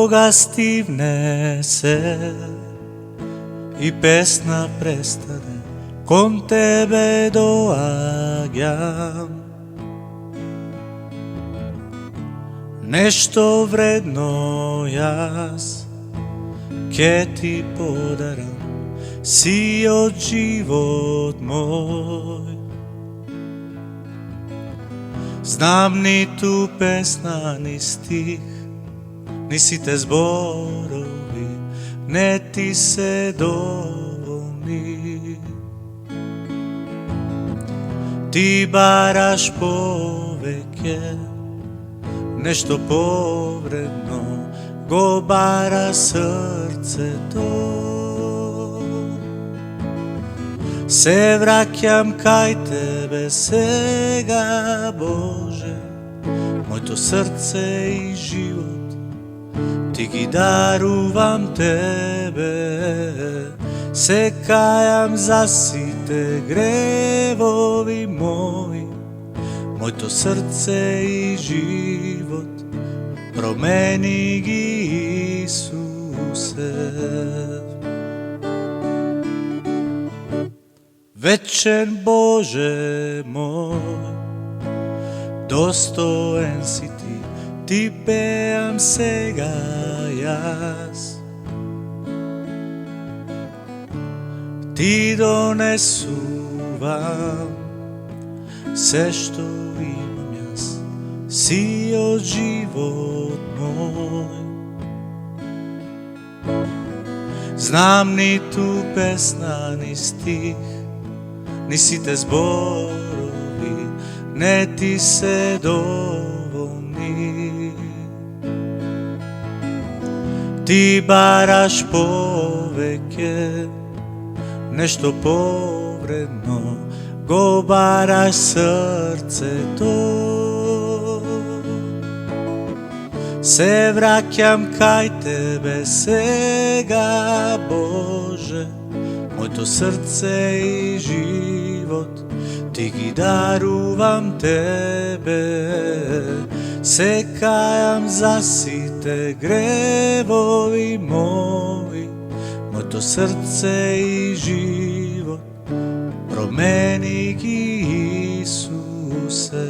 Кога стивне се и песна престане, кон тебе доаѓам. Нешто вредно јас ке ти подарам, си од живот мој. Знам ниту песна, ни стих, ни сите зборови, не ти се доволни. Ти бараш повеќе, нешто повредно го бара срцето. Се враќам кај тебе сега, Боже, моето срце и живот ти ги дарувам тебе. Се кајам за сите гревови мои, моето срце и живот промени ги, Исусе. Вечен Боже мој, достоен си ти, ти пеам сега јас. Ти донесувам се што имам јас, си од живот мој. Знам ниту песна, ни стих, ни сите зборови, не ти се доволни. Ти бараш повеќе, нешто повредно го бараш срцето. Се враќам кај тебе сега, Боже, моето срце и живот ти ги дарувам тебе. Се кајам за сите гревови мои, моето срце и живот промени ги, Исусе.